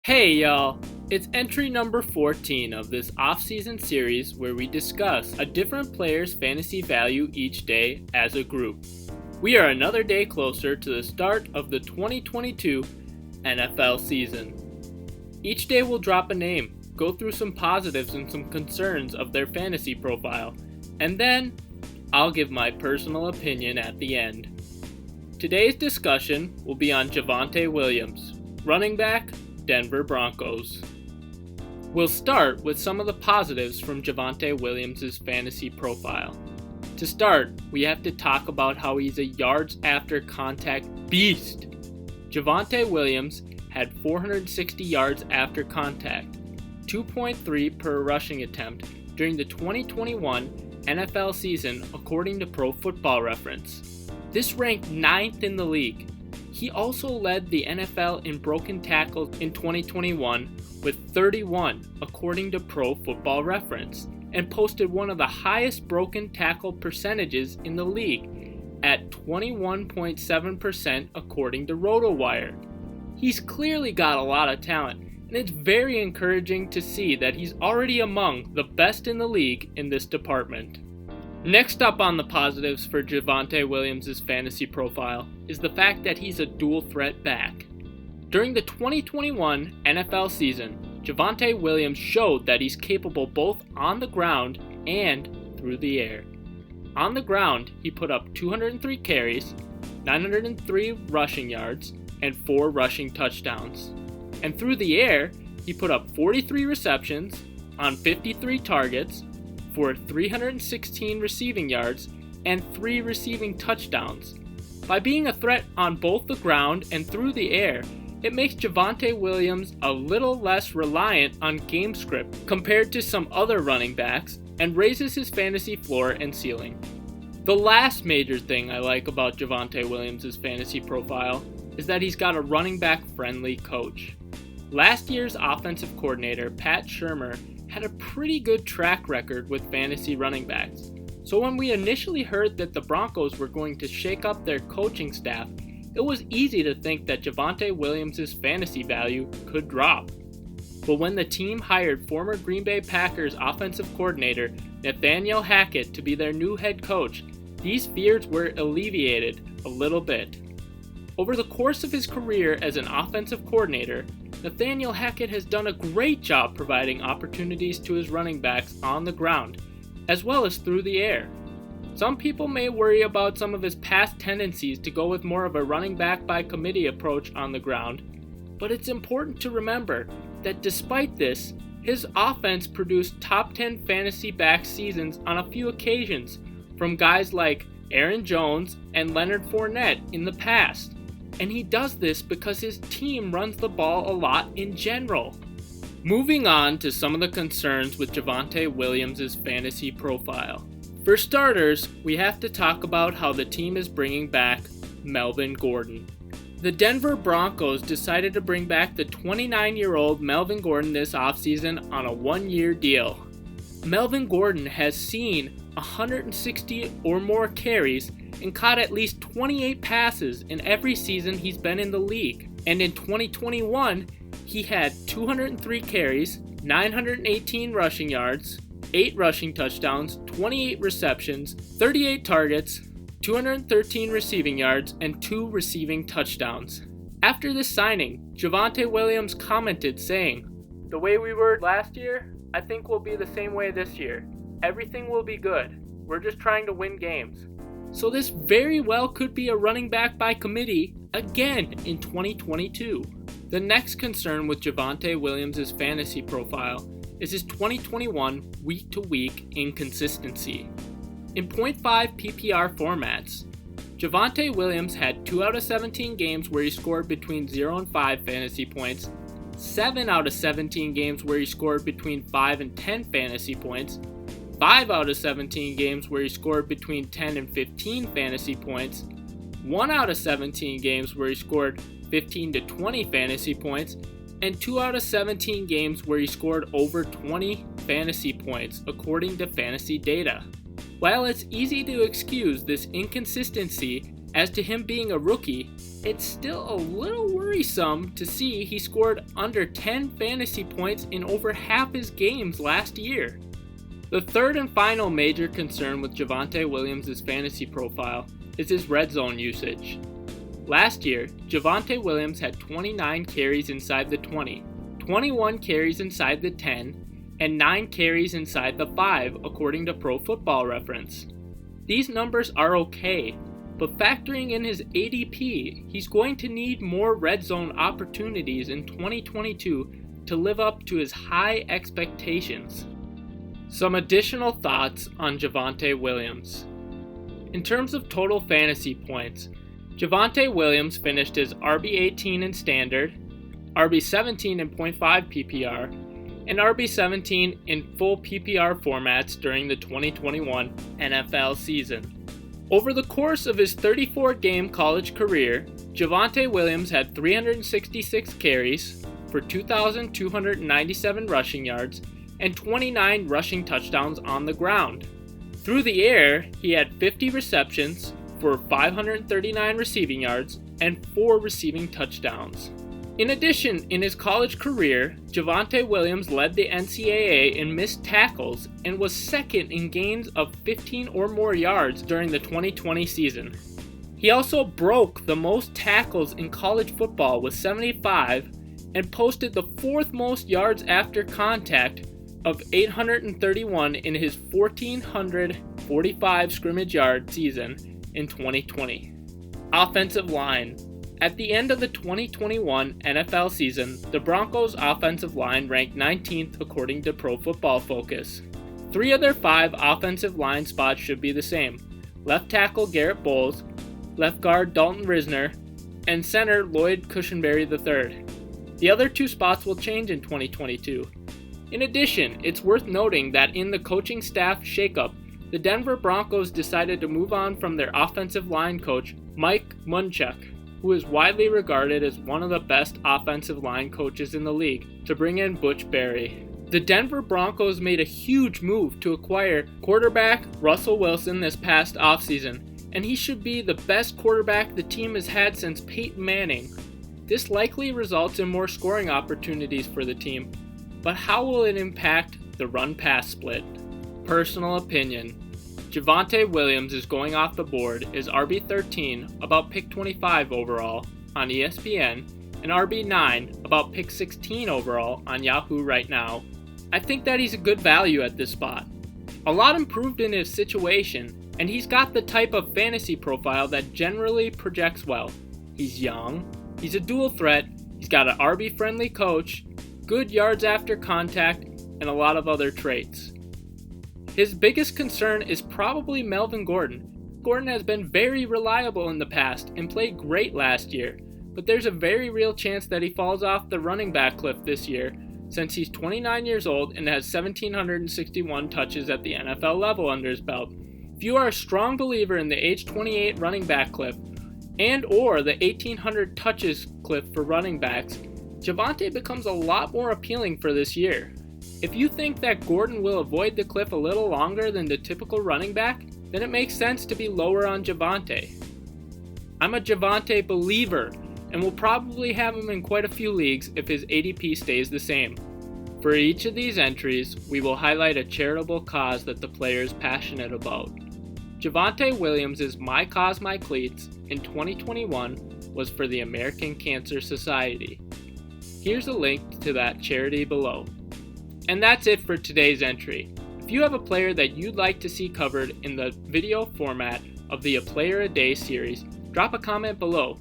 Hey y'all, it's entry number 14 of this offseason series where we discuss a different player's fantasy value each day as a group. We are another day closer to the start of the 2022 NFL season. Each day we'll drop a name, go through some positives and some concerns of their fantasy profile, and then I'll give my personal opinion at the end. Today's discussion will be on Javonte Williams, running back, Denver Broncos. We'll start with some of the positives from Javonte Williams' fantasy profile. To start, we have to talk about how he's a yards after contact beast. Javonte Williams had 460 yards after contact, 2.3 per rushing attempt during the 2021 NFL season according to Pro Football Reference. This ranked 9th in the league. He also led the NFL in broken tackles in 2021 with 31 according to Pro Football Reference, and posted one of the highest broken tackle percentages in the league at 21.7% according to RotoWire. He's clearly got a lot of talent, and it's very encouraging to see that he's already among the best in the league in this department. Next up on the positives for Javonte Williams' fantasy profile is the fact that he's a dual threat back. During the 2021 NFL season, Javonte Williams showed that he's capable both on the ground and through the air. On the ground, he put up 203 carries, 903 rushing yards, and 4 rushing touchdowns. And through the air, he put up 43 receptions on 53 targets for 316 receiving yards and 3 receiving touchdowns. By being a threat on both the ground and through the air, it makes Javonte Williams a little less reliant on game script compared to some other running backs and raises his fantasy floor and ceiling. The last major thing I like about Javonte Williams' fantasy profile is that he's got a running back friendly coach. Last year's offensive coordinator, Pat Shurmur, had a pretty good track record with fantasy running backs. So when we initially heard that the Broncos were going to shake up their coaching staff, it was easy to think that Javonte Williams' fantasy value could drop. But when the team hired former Green Bay Packers offensive coordinator Nathaniel Hackett to be their new head coach, these fears were alleviated a little bit. Over the course of his career as an offensive coordinator, Nathaniel Hackett has done a great job providing opportunities to his running backs on the ground, as well as through the air. Some people may worry about some of his past tendencies to go with more of a running back by committee approach on the ground, but it's important to remember that despite this, his offense produced top 10 fantasy back seasons on a few occasions from guys like Aaron Jones and Leonard Fournette in the past. And he does this because his team runs the ball a lot in general. Moving on to some of the concerns with Javonte Williams' fantasy profile. For starters, we have to talk about how the team is bringing back Melvin Gordon. The Denver Broncos decided to bring back the 29-year-old Melvin Gordon this offseason on a 1-year deal. Melvin Gordon has seen 160 or more carries and caught at least 28 passes in every season he's been in the league. And in 2021, he had 203 carries, 918 rushing yards, 8 rushing touchdowns, 28 receptions, 38 targets, 213 receiving yards, and 2 receiving touchdowns. After this signing, Javonte Williams commented saying, "The way we were last year, I think we'll be the same way this year. Everything will be good. We're just trying to win games." So this very well could be a running back by committee again in 2022. The next concern with Javonte Williams' fantasy profile is his 2021 week-to-week inconsistency. In .5 PPR formats, Javonte Williams had 2 out of 17 games where he scored between 0 and 5 fantasy points, 7 out of 17 games where he scored between 5 and 10 fantasy points, 5 out of 17 games where he scored between 10 and 15 fantasy points, 1 out of 17 games where he scored 15 to 20 fantasy points, and 2 out of 17 games where he scored over 20 fantasy points according to fantasy data. While it's easy to excuse this inconsistency As to him being a rookie, it's still a little worrisome to see he scored under 10 fantasy points in over half his games last year. The third and final major concern with Javonte Williams' fantasy profile is his red zone usage. Last year, Javonte Williams had 29 carries inside the 20, 21 carries inside the 10, and 9 carries inside the 5, according to Pro Football Reference. These numbers are okay, but factoring in his ADP, he's going to need more red zone opportunities in 2022 to live up to his high expectations. Some additional thoughts on Javonte Williams. In terms of total fantasy points, Javonte Williams finished as RB18 in standard, RB17 in .5 PPR, and RB17 in full PPR formats during the 2021 NFL season. Over the course of his 34-game college career, Javonte Williams had 366 carries for 2,297 rushing yards and 29 rushing touchdowns on the ground. Through the air, he had 50 receptions for 539 receiving yards and 4 receiving touchdowns. In addition, in his college career, Javonte Williams led the NCAA in missed tackles and was second in gains of 15 or more yards during the 2020 season. He also broke the most tackles in college football with 75 and posted the 4th most yards after contact of 831 in his 1,445 scrimmage yard season in 2020. Offensive line. At the end of the 2021 NFL season, the Broncos' offensive line ranked 19th according to Pro Football Focus. 3 of their 5 offensive line spots should be the same: left tackle Garrett Bowles, left guard Dalton Risner, and center Lloyd Cushenberry III. The other 2 spots will change in 2022. In addition, it's worth noting that in the coaching staff shakeup, the Denver Broncos decided to move on from their offensive line coach, Mike Munchak, who is widely regarded as one of the best offensive line coaches in the league, to bring in Butch Barry. The Denver Broncos made a huge move to acquire quarterback Russell Wilson this past offseason, and he should be the best quarterback the team has had since Peyton Manning. This likely results in more scoring opportunities for the team, but how will it impact the run-pass split? Personal opinion. Javonte Williams is going off the board as RB13, about pick 25 overall, on ESPN, and RB9, about pick 16 overall on Yahoo right now. I think that he's a good value at this spot. A lot improved in his situation, and he's got the type of fantasy profile that generally projects well. He's young, he's a dual threat, he's got an RB-friendly coach, good yards after contact, and a lot of other traits. His biggest concern is probably Melvin Gordon. Gordon has been very reliable in the past and played great last year, but there's a very real chance that he falls off the running back cliff this year, since he's 29 years old and has 1,761 touches at the NFL level under his belt. If you are a strong believer in the age 28 running back cliff and or the 1,800 touches cliff for running backs, Javonte becomes a lot more appealing for this year. If you think that Gordon will avoid the cliff a little longer than the typical running back, then it makes sense to be lower on Javonte. I'm a Javonte believer and will probably have him in quite a few leagues if his ADP stays the same. For each of these entries, we will highlight a charitable cause that the player is passionate about. Javonte Williams' My Cause My Cleats in 2021 was for the American Cancer Society. Here's a link to that charity below. And that's it for today's entry. If you have a player that you'd like to see covered in the video format of the A Player a Day series, drop a comment below.